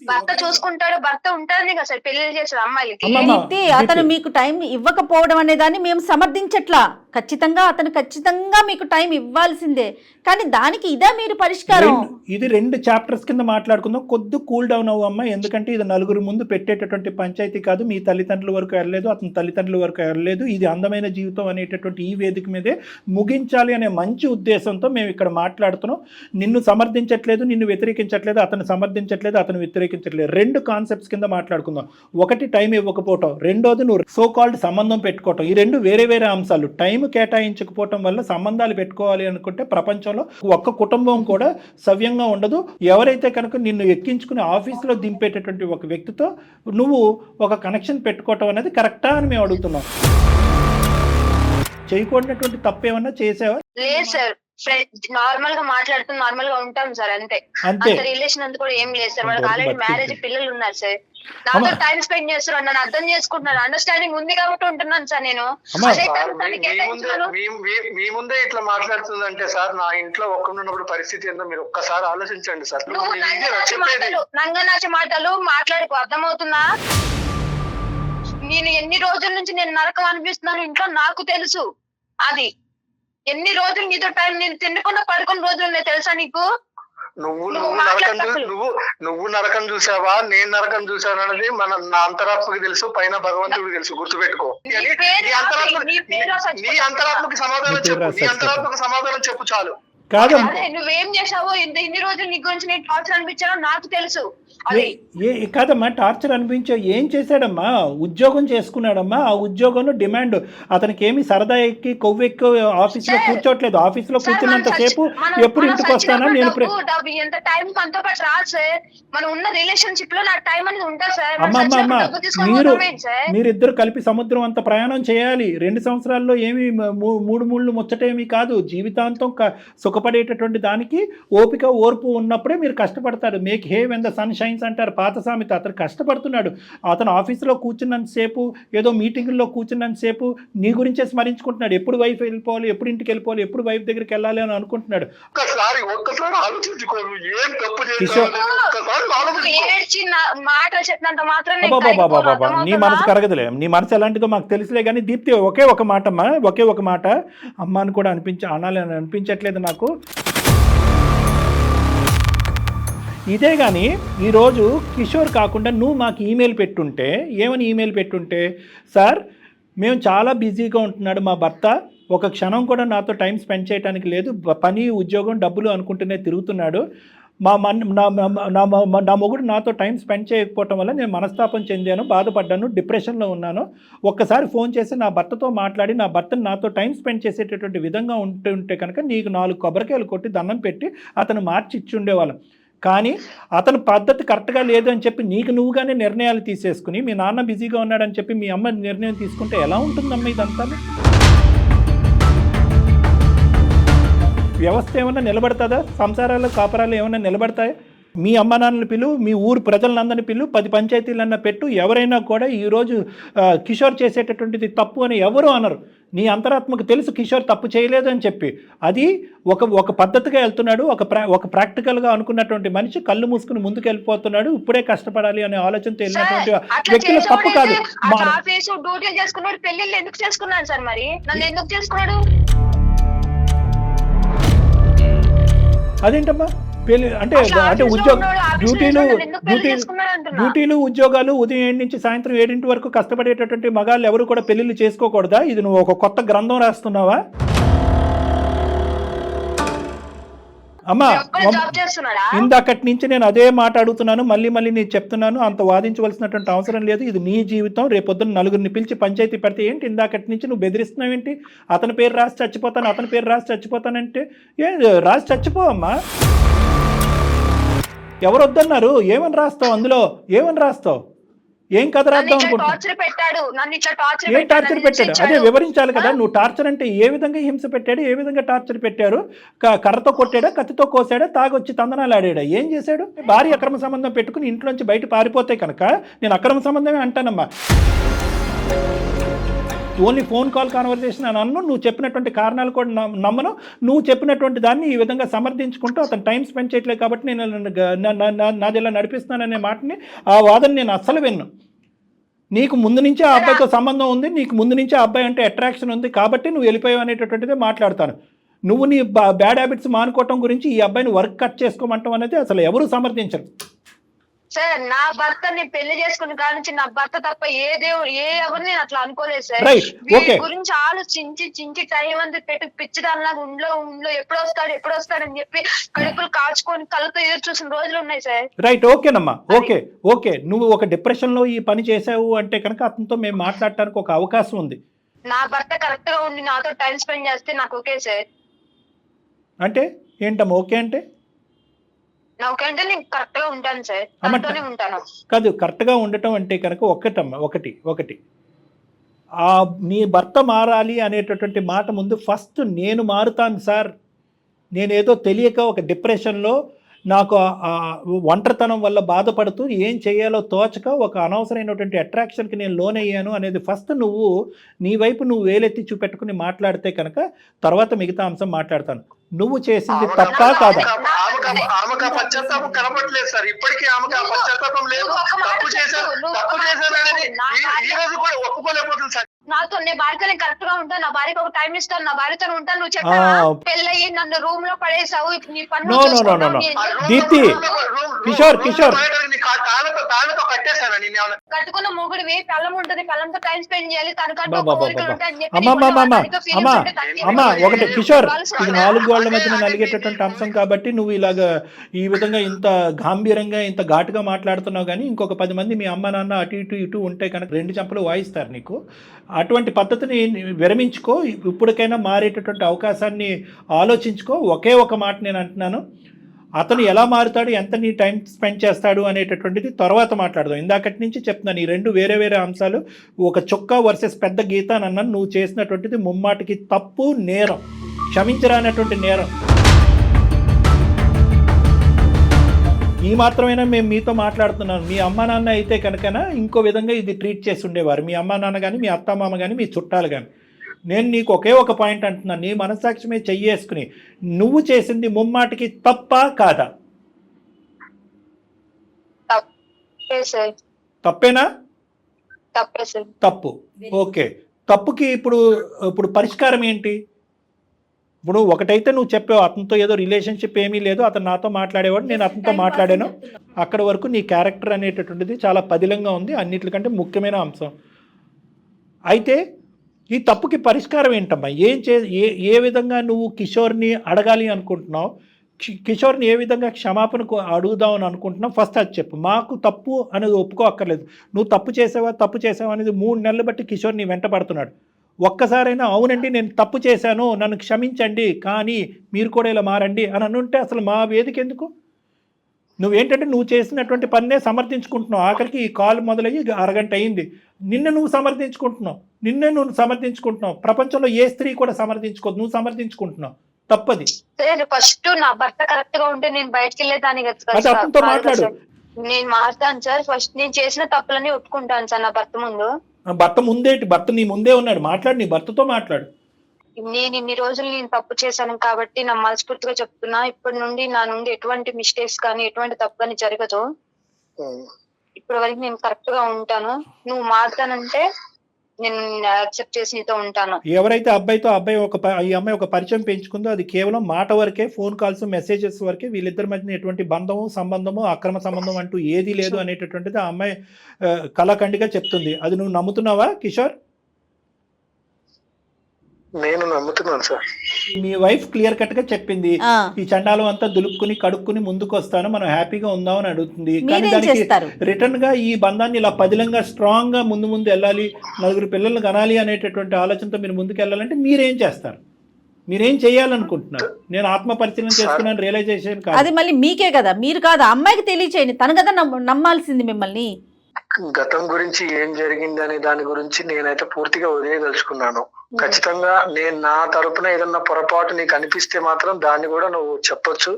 భర్త చూసుకుంటాడు, భర్త ఉంటాడని కదా సార్ పెళ్లి చేస్తారు అమ్మాయిలకి. అతను మీకు టైం ఇవ్వకపోవడం అనే దాన్ని మేము సమర్థించట్లా. ఖచ్చితంగా మీకు టైం ఇవ్వాల్సిందే. కానీ దానికి ఇదే మీరు పరిష్కారం? ఇది 2 చాప్టర్స్ కింద మాట్లాడుకుందాం. కొద్ది కూల్ డౌన్ అవ్వమ్మా. ఎందుకంటే ఇది నలుగురు ముందు పెట్టేటటువంటి పంచాయతీ కాదు. మీ తల్లిదండ్రుల వరకు వెళ్ళలేదు, అతని తల్లిదండ్రుల వరకు వెళ్ళలేదు. ఇది అందమైన జీవితం అనేటటువంటి ఈ వేదిక మీదే ముగించాలి అనే మంచి ఉద్దేశంతో మేము ఇక్కడ మాట్లాడుతున్నాం. నిన్ను సమర్థించట్లేదు, నిన్ను వ్యతిరేకించట్లేదు, అతను సమర్థించట్లేదు, అతను వ్యతిరేకించట్లేదు. 2 కాన్సెప్ట్స్ కింద మాట్లాడుకుందాం. ఒకటి టైం ఇవ్వకపోవటం, రెండోది నువ్వు సో కాల్డ్ సంబంధం పెట్టుకోవటం. ఈ 2 వేరే అంశాలు. టైం కేటాయించకపోవటం వల్ల సంబంధాలు పెట్టుకోవాలి అనుకుంటే ప్రపంచంలో ఒక్క కుటుంబం కూడా సవ్యంగా ఉండదు. ఎవరైతే కనుక నిన్ను ఎక్కించుకుని ఆఫీస్లో దింపేటటువంటి ఒక వ్యక్తితో నువ్వు ఒక కనెక్షన్ పెట్టుకోవటం అనేది కరెక్టా అని మేము అడుగుతున్నాం. చేయకూడనటువంటి తప్పు ఏమన్నా చేసావా? లేదు సార్, నార్మల్ గా మాట్లాడుతూ నార్మల్ గా ఉంటాం సార్, అంతే. రిలేషన్ అంతా కూడా ఏం లేదు సార్. వాళ్ళకి ఆల్రెడీ మ్యారేజ్, పిల్లలు ఉన్నారు సార్. నాతో టైం స్పెండ్ చేస్తారు, నన్ను అర్థం చేసుకుంటున్నారు, అండర్స్టాండింగ్ ఉంది కాబట్టి ఉంటున్నాను సార్ నేను. మీ ముందే ఇట్లా మాట్లాడుతుందంటే సార్, నా ఇంట్లో ఒక్కడున్నప్పుడు పరిస్థితి ఏందో మీరు ఒక్కసారి ఆలోచించండి సార్. నంగనాచి మాటలు మాట్లాడుకో, అర్థమవుతుందా? నేను ఎన్ని రోజుల నుంచి నేను నరకం అనిపిస్తున్నాను ఇంట్లో, నాకు తెలుసు. అది ఎన్ని రోజులు నీతో టైం నేను తినకుండా పడుకున్న రోజులు తెలుసా నీకు? నువ్వు నరకం చూసావా, నేను నరకం చూసాను అనేది నా అంతరాత్మకి తెలుసు, పైన భగవంతుడికి తెలుసు. గుర్తుపెట్టుకో. నీ అంతరాత్మకి సమాధానం చెప్పు, నీ అంతరాత్మకి సమాధానం చెప్పు చాలు. నువ్వేం చేసావో, ఇన్ని రోజులు నీ గురించి నేను టార్చర్ అనిపించానో నాకు తెలుసు. కాదమ్మా, టార్చర్ అనిపించావు. ఏం చేశాడమ్మా? ఉద్యోగం చేసుకున్నాడమ్మా. ఆ ఉద్యోగంలో డిమాండ్. అతనికి ఏమి సరదా ఎక్కి కొవ్వెక్కి ఆఫీస్లో కూర్చోట్లేదు. ఆఫీస్లో కూర్చున్నంత సేపు ఎప్పుడు ఇంటికి వస్తానా నేను. అమ్మా, మీరిద్దరు కలిపి సముద్రం అంత ప్రయాణం చేయాలి. 2 సంవత్సరాల్లో ఏమి 3 ముళ్ళు ముచ్చటేమీ కాదు. జీవితాంతం సుఖపడేటటువంటి దానికి ఓపిక, ఓర్పు ఉన్నప్పుడే మీరు కష్టపడతారు. Make hay when the sun shines అంటారు పాత సామెత. అతను కష్టపడుతున్నాడు. అతను ఆఫీసులో కూర్చున్నంతసేపు, ఏదో మీటింగుల్లో కూర్చున్నంతసేపు నీ గురించే స్మరించుకుంటున్నాడు. ఎప్పుడు వైఫ్ వెళ్ళిపోవాలి, ఎప్పుడు ఇంటికి వెళ్ళిపోవాలి, ఎప్పుడు వైఫ్ దగ్గరికి వెళ్ళాలి అని అనుకుంటున్నాడు. నీ మనసు కరగదులే, నీ మనసు ఎలాంటిదో మాకు తెలుసులే. కానీ దీప్తి, ఒకే ఒక మాట అమ్మ అని కూడా అనాలని అనిపించట్లేదు నాకు. ఇదే కానీ ఈరోజు కిషోర్ కాకుండా నువ్వు మాకు ఈమెయిల్ పెట్టుంటే, ఏమని ఈమెయిల్ పెట్టుంటే, సార్ మేము చాలా బిజీగా ఉంటున్నాడు మా భర్త, ఒక క్షణం కూడా నాతో టైం స్పెండ్ చేయడానికి లేదు, పని, ఉద్యోగం, డబ్బులు అనుకుంటూనే తిరుగుతున్నాడు, నా మొగుడు నాతో టైం స్పెండ్ చేయకపోవటం వల్ల నేను మనస్తాపం చెందాను, బాధపడ్డాను, డిప్రెషన్లో ఉన్నాను. ఒక్కసారి ఫోన్ చేసి నా భర్తతో మాట్లాడి నా భర్తను నాతో టైం స్పెండ్ చేసేటటువంటి విధంగా ఉంటే కనుక నీకు 4 కొబ్బరికాయలు కొట్టి దండం పెట్టి అతను మార్చి ఇచ్చి ఉండేవాళ్ళం. కానీ అతను పద్ధతి కరెక్ట్గా లేదు అని చెప్పి నీకు నువ్వుగానే నిర్ణయాలు తీసేసుకుని, మీ నాన్న బిజీగా ఉన్నాడని చెప్పి మీ అమ్మ నిర్ణయం తీసుకుంటే ఎలా ఉంటుందమ్మా ఇదంతా? వ్యవస్థ ఏమన్నా నిలబడుతుందా? సంసారాలు, కాపరాలు ఏమన్నా నిలబడతాయా? మీ అమ్మ నాన్నల పిల్లు, మీ ఊరు ప్రజలందరినీ పిల్లు, 10 పంచాయతీలన్నా పెట్టు, ఎవరైనా కూడా ఈరోజు కిషోర్ చేసేటటువంటిది తప్పు అని ఎవరు అనరు. నీ అంతరాత్మకు తెలుసు కిషోర్ తప్పు చేయలేదు అని చెప్పి. అది ఒక పద్ధతిగా వెళ్తున్నాడు. ఒక ప్రాక్టికల్గా అనుకున్నటువంటి మనిషి కళ్ళు మూసుకుని ముందుకు వెళ్ళిపోతున్నాడు. ఇప్పుడే కష్టపడాలి అనే ఆలోచనతో వెళ్ళినటువంటి వ్యక్తులు తప్పు కాదు. డ్యూటీ చేసుకున్నాడు, పెళ్లిళ్ళు ఎందుకు చేసుకున్నాడు సార్? మరి నన్ను ఎందుకు చేసుకున్నాడు? అదేంటమ్మా పెళ్లి అంటే డ్యూటీలు ఉద్యోగాలు ఉదయం 7 నుంచి సాయంత్రం 7 వరకు కష్టపడేటటువంటి మగాళ్ళు ఎవరు కూడా పెళ్లిళ్ళు చేసుకోకూడదా? ఇది నువ్వు ఒక కొత్త గ్రంథం రాస్తున్నావా? అమ్మా ఇందాకటి నుంచి నేను అదే మాట అడుగుతున్నాను, మళ్ళీ నేను చెప్తున్నాను. అంత వాదించవలసినటువంటి అవసరం లేదు. ఇది నీ జీవితం. రేపొద్దున నలుగురిని పిలిచి పంచాయతీ పెడితే ఏంటి? ఇందాకటి నుంచి నువ్వు బెదిరిస్తున్నావు ఏంటి? అతని పేరు రాసి చచ్చిపోతాను, అతని పేరు రాసి చచ్చిపోతానంటే రాసి చచ్చిపోవమ్మా. ఎవరు వద్దన్నారు? ఏమని రాస్తావు అందులో? ఏమని రాస్తావు? ఏం కథ రాద్దాం అనుకుంటున్నావు? ఏం టార్చర్ పెట్టాడు? అదే వివరించాలి కదా. నువ్వు టార్చర్ అంటే ఏ విధంగా హింస పెట్టాడు, ఏ విధంగా టార్చర్ పెట్టారు? కర్రతో కొట్టాడా, కత్తితో కోసాడా, తాగొచ్చి తందనాలు ఆడాడా? ఏం చేశాడు? భార్య అక్రమ సంబంధం పెట్టుకుని ఇంట్లోంచి బయట పారిపోతే కనుక నేను అక్రమ సంబంధమే అంటానమ్మా. ఓన్లీ ఫోన్ కాల్ కాన్వర్సేషన్ అని అన్ను. నువ్వు చెప్పినటువంటి కారణాలు కూడా నమ్మను. నువ్వు చెప్పినటువంటి దాన్ని ఈ విధంగా సమర్థించుకుంటూ అతను టైం స్పెండ్ చేయట్లేదు కాబట్టి నేను నాది ఇలా నడిపిస్తున్నాననే మాటని, ఆ వాదన నేను అస్సలు విన్ను. నీకు ముందు నుంచే ఆ అబ్బాయితో సంబంధం ఉంది, నీకు ముందు నుంచే ఆ అబ్బాయి అంటే అట్రాక్షన్ ఉంది కాబట్టి నువ్వు వెళ్ళిపోయావు అనేటటువంటిదే మాట్లాడతాను. నువ్వు నీ బ్యాడ్ హ్యాబిట్స్ మానుకోవటం గురించి ఈ అబ్బాయిని వర్క్ కట్ చేసుకోమంటాం అనేది అసలు ఎవరు సమర్థించరు. సార్ నా భర్తని పెళ్లి చేసుకుని కానించి నా భర్త తప్ప ఎవరిని అట్లా అనుకోలేదు సార్. గురించి ఆలోచించి టైం అంతా పెట్టి పిచ్చిదానిలాగా ఉండ్లో ఎప్పుడు వస్తాడని చెప్పి కడుపులు కాల్చుకొని కళ్ళతో ఎదురు చూసిన రోజులు ఉన్నాయి సార్. రైట్, ఓకేనమ్మా. ఓకే నువ్వు ఒక డిప్రెషన్ లో ఈ పని చేసావు అంటే కనుక అతనితో మేము మాట్లాడటానికి ఒక అవకాశం ఉంది. నా భర్త కరెక్ట్ గా ఉండి నాతో టైం స్పెండ్ చేస్తే నాకు ఓకే సార్. అంటే ఏంటమ్మా ఓకే అంటే? నాకంటే నేను కరెక్ట్ గా ఉంటాను సార్, ఉంటాను. కాదు, కరెక్ట్ గా ఉండటం అంటే కనుక ఒకటి ఆ నీ భర్త మారాలి అనేటటువంటి మాట ముందు ఫస్ట్ నేను మారుతాను సార్, నేనేదో తెలియక ఒక డిప్రెషన్లో నాకు ఒంటరితనం వల్ల బాధపడుతూ ఏం చేయాలో తోచక ఒక అనవసరమైనటువంటి అట్రాక్షన్కి నేను లోనయ్యాను అనేది ఫస్ట్ నువ్వు నీ వైపు నువ్వు వేలెత్తి చూపెట్టుకుని మాట్లాడితే కనుక తర్వాత మిగతా అంశం మాట్లాడతాను. నువ్వు చేసింది తప్పా కాదా? కనపడలేదు సార్, ఇప్పటికీ ఆమెకు పశ్చాత్తాపం లేదు. తప్పు చేశాను ఒప్పుకోలేకపోతుంది సార్. నాతో నీ భార్యతో నేను కరెక్ట్ గా ఉంటాను, నా భార్యకి ఒక టైం ఇస్తాను, నా భార్యతో ఉంటాను. నువ్వు చెప్పావు పెళ్ళయి నన్ను రూమ్ లో పడేసావు, నీ పన్ను దీప్తి, కిషోర్ కట్టుకున్న మొగుడివి పెళ్ళం ఉంటుంది, పెళ్ళంతో టైం స్పెండ్ చేయాలి, ఒకటి కిషోర్, ఇది 4 గోళ్ల మధ్యన నలిగేటటువంటి అంశం కాబట్టి నువ్వు ఇలాగ ఈ విధంగా ఇంత గాంభీరంగా ఇంత ఘాటుగా మాట్లాడుతున్నావు. కానీ ఇంకొక 10 మంది మీ అమ్మ నాన్న అటు ఇటు ఉంటే కనుక 2 చెంపలు వాయిస్తారు నీకు. అటువంటి పద్ధతిని విరమించుకో, ఇప్పటికైనా మారేటటువంటి అవకాశాన్ని ఆలోచించుకో. ఒకే ఒక మాట నేను అంటున్నాను, అతను ఎలా మారుతాడు, ఎంత నీ టైం స్పెండ్ చేస్తాడు అనేటటువంటిది తర్వాత మాట్లాడదాం. ఇందాకటి నుంచి చెప్తున్నాను, ఈ 2 వేరే అంశాలు. ఒక చొక్కా వర్సెస్ పెద్ద గీత అని అన్నాను. నువ్వు చేసినటువంటిది ముమ్మాటికి తప్పు, నేరం, క్షమించరానటువంటి నేరం. ఈ మాత్రమైనా మేము మీతో మాట్లాడుతున్నాను. మీ అమ్మ నాన్న అయితే కనుకనా ఇంకో విధంగా ఇది ట్రీట్ చేసి ఉండేవారు. మీ అమ్మ నాన్న కానీ, మీ అత్తమామ కానీ, మీ చుట్టాలు కానీ. నేను నీకు ఒకే ఒక పాయింట్ అంటున్నాను, నీ మనస్సాక్షి మీద చెయ్యేసుకుని నువ్వు చేసింది ముమ్మాటికి తప్పా కాదా? తప్పేనా? తప్పు. ఓకే, తప్పుకి ఇప్పుడు పరిష్కారం ఏంటి? ఇప్పుడు ఒకటైతే నువ్వు చెప్పావు, అతనితో ఏదో రిలేషన్షిప్ ఏమీ లేదు, అతను నాతో మాట్లాడేవాడు, నేను అతనితో మాట్లాడాను. అక్కడ వరకు నీ క్యారెక్టర్ అనేటటువంటిది చాలా పదిలంగా ఉంది, అన్నిటికంటే ముఖ్యమైన అంశం. అయితే ఈ తప్పుకి పరిష్కారం ఏంటమ్మా? ఏ విధంగా నువ్వు కిషోర్ని అడగాలి అనుకుంటున్నావు? కిషోర్ని ఏ విధంగా క్షమాపణకు అడుగుదామని అనుకుంటున్నావు? ఫస్ట్ అది చెప్పు. మాకు తప్పు అనేది ఒప్పుకో అక్కర్లేదు. నువ్వు తప్పు చేసావా అనేది 3 నెలలు బట్టి కిషోర్ నీ వెంట పడుతున్నాడు. ఒక్కసారైనా అవునండి నేను తప్పు చేశాను, నన్ను క్షమించండి, కానీ మీరు కూడా ఇలా మారండి అని అనుంటే అసలు మా వేదిక ఎందుకు? నువ్వేంటంటే నువ్వు చేసినటువంటి పన్నే సమర్థించుకుంటున్నావు. ఆఖరికి ఈ కాల్ మొదలయ్యి 1 అరగంట అయింది. నిన్ను నువ్వు సమర్థించుకుంటున్నావు. ప్రపంచంలో ఏ స్త్రీ కూడా సమర్థించుకోదు, నువ్వు సమర్థించుకుంటున్నావు. తప్పది. సార్ ఫస్ట్ నా భర్త కరెక్ట్ గా ఉంటే నేను బయటకు వెళ్ళేదాన్ని కదా అది సార్. అతనితో కాదు మాట్లాడు. సార్. నేను మారుతాను సార్. ఫస్ట్ నేను చేసిన తప్పులన్నీ ఒప్పుకుంటాను సార్ నా భర్త ముందు. భర్త ముందేంటి, భర్త నీ ముందే ఉన్నాడు, మాట్లాడు, నీ భర్తతో మాట్లాడు. నేను ఇన్ని రోజులు నేను తప్పు చేశాను కాబట్టి నా మనస్ఫూర్తిగా చెప్తున్నా, ఇప్పటి నుండి నా నుండి ఎటువంటి మిస్టేక్స్ కానీ ఎటువంటి తప్పు కానీ జరగదు. ఇప్పటి వరకు నేను కరెక్ట్ గా ఉంటాను. నువ్వు మారుతానంటే నేను యాక్సెప్ట్ చేసి నీతో ఉంటాను. ఎవరైతే అబ్బాయితో ఈ అమ్మాయి ఒక పరిచయం పెంచుకుందో అది కేవలం మాట వరకే, ఫోన్ కాల్స్ మెసేజెస్ వరకే. వీళ్ళిద్దరి మధ్య ఎటువంటి బంధము సంబంధము అక్రమ సంబంధం అంటూ ఏది లేదు అనేటటువంటిది ఆ అమ్మాయి కళాఖండిగా చెప్తుంది. అది నువ్వు నమ్ముతున్నావా కిషోర్? నేను నమ్ముతున్నాను సార్. మీ వైఫ్ క్లియర్ కట్ గా చెప్పింది, ఈ చండాలం అంతా దులుపుకుని కడుక్కుని ముందుకు వస్తాను, మనం హ్యాపీగా ఉందామని అడుగుతుంది. కానీ దానికి రిటర్న్ గా ఈ బంధాన్ని ఇలా పదిలంగా స్ట్రాంగ్ గా ముందు వెళ్ళాలి, నలుగురు పిల్లల్ని కనాలి అనేటటువంటి ఆలోచనతో మీరు ముందుకు వెళ్ళాలంటే మీరేం చేస్తారు? మీరేం చేయాలనుకుంటున్నారు? నేను ఆత్మ పరిశీలన చేసుకున్నాను, రియలైజేషన్ కాదు. అది మళ్ళీ మీకే కదా, మీరు కాదు, అమ్మాయికి తెలియచేయండి. తను కదా నమ్మాల్సింది మిమ్మల్ని. గతం గురించి ఏం జరిగింది అనే దాని గురించి నేనైతే పూర్తిగా వదిలేదలుచుకున్నాను. ఖచ్చితంగా నేను నా తరపున ఏదన్నా పొరపాటు నీకు అనిపిస్తే మాత్రం దాన్ని కూడా నువ్వు చెప్పొచ్చు.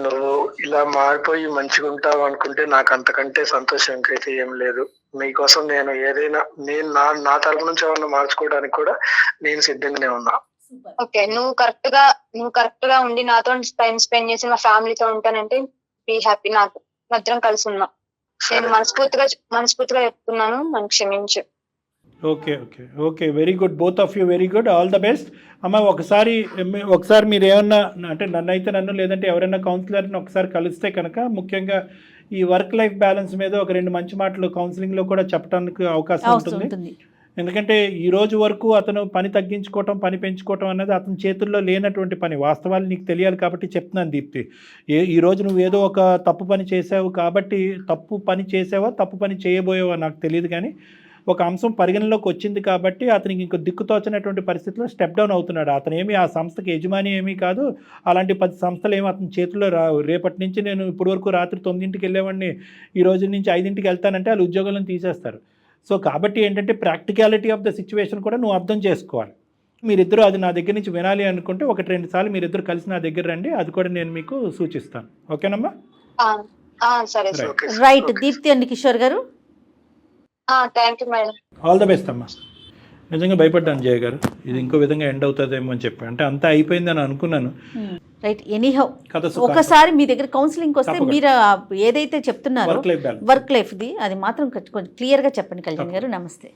నువ్వు ఇలా మారిపోయి మంచిగా ఉంటావు అనుకుంటే నాకు అంతకంటే సంతోషం ఇంకైతే ఏం లేదు. నీకోసం నేను ఏదైనా నేను నా తరపు నుంచి ఏమన్నా మార్చుకోవడానికి కూడా నేను సిద్ధంగానే ఉన్నా. ఓకే, నువ్వు కరెక్ట్ గా ఉండి నాతో టైం స్పెండ్ చేసి మా ఫ్యామిలీతో ఉంటానంటే బీ హ్యాపీ. నాకు మధ్యం కలిసి ఉన్నా. నేను మనస్ఫూర్తిగా చెప్తున్నాను, నన్ను క్షమించు. Okay okay okay, very good, both of you, very good, all the best. అమ్మ ఒకసారి మీరు ఏమన్నా అంటే నన్ను లేదంటే ఎవరైనా కౌన్సిలర్ని ఒకసారి కలిస్తే కనుక ముఖ్యంగా ఈ వర్క్ లైఫ్ బ్యాలెన్స్ మీద ఒక 2 మంచి మాటలు కౌన్సిలింగ్లో కూడా చెప్పడానికి అవకాశం ఉంటుంది. ఎందుకంటే ఈ రోజు వరకు అతను పని తగ్గించుకోవటం, పని పెంచుకోవటం అనేది అతని చేతుల్లో లేనటువంటి పని. వాస్తవాలు నీకు తెలియాలి కాబట్టి చెప్తున్నాను దీప్తి. ఈ రోజు నువ్వు ఏదో ఒక తప్పు పని చేసావు కాబట్టి తప్పు పని చేసావా తప్పు పని చేయబోయావా నాకు తెలియదు, కానీ ఒక అంశం పరిగణలోకి వచ్చింది కాబట్టి అతనికి ఇంకో దిక్కుతోచనటువంటి పరిస్థితిలో స్టెప్ డౌన్ అవుతున్నాడు. అతను ఏమి ఆ సంస్థకి యజమాని ఏమీ కాదు. అలాంటి 10 సంస్థలు ఏమి అతని చేతుల్లో రావు. రేపటి నుంచి నేను ఇప్పటి వరకు రాత్రి 9ంటికి వెళ్ళేవాడిని, ఈ రోజు నుంచి 5ంటికి వెళ్తానంటే వాళ్ళు ఉద్యోగాలను తీసేస్తారు. సో కాబట్టి ఏంటంటే ప్రాక్టికాలిటీ ఆఫ్ ద సిచ్యువేషన్ కూడా నువ్వు అర్థం చేసుకోవాలి. మీరిద్దరూ అది నా దగ్గర నుంచి వినాలి అనుకుంటే 1-2 సార్లు మీరిద్దరు కలిసి నా దగ్గర రండి, అది కూడా నేను మీకు సూచిస్తాను. ఓకేనమ్మా? సరే రైట్ దీప్తి అండి కిషోర్ గారు. Thank you madam. All the best అమ్మా. నిజంగా భయపడ్డాను జయ గారు, ఇది ఇంకో విధంగా ఎండ్ అవుతుందేమో అని చెప్పి. అంటే అంతా అయిపోయిందని అనుకున్నాను. రైట్, ఎనీహౌ ఒకసారి మీ దగ్గర కౌన్సిలింగ్ వస్తే మీరు ఏదైతే చెప్తున్నారో వర్క్ లైఫ్ది అది మాత్రం కొంచెం క్లియర్గా చెప్పండి కళ్యాణ్ గారు. నమస్తే.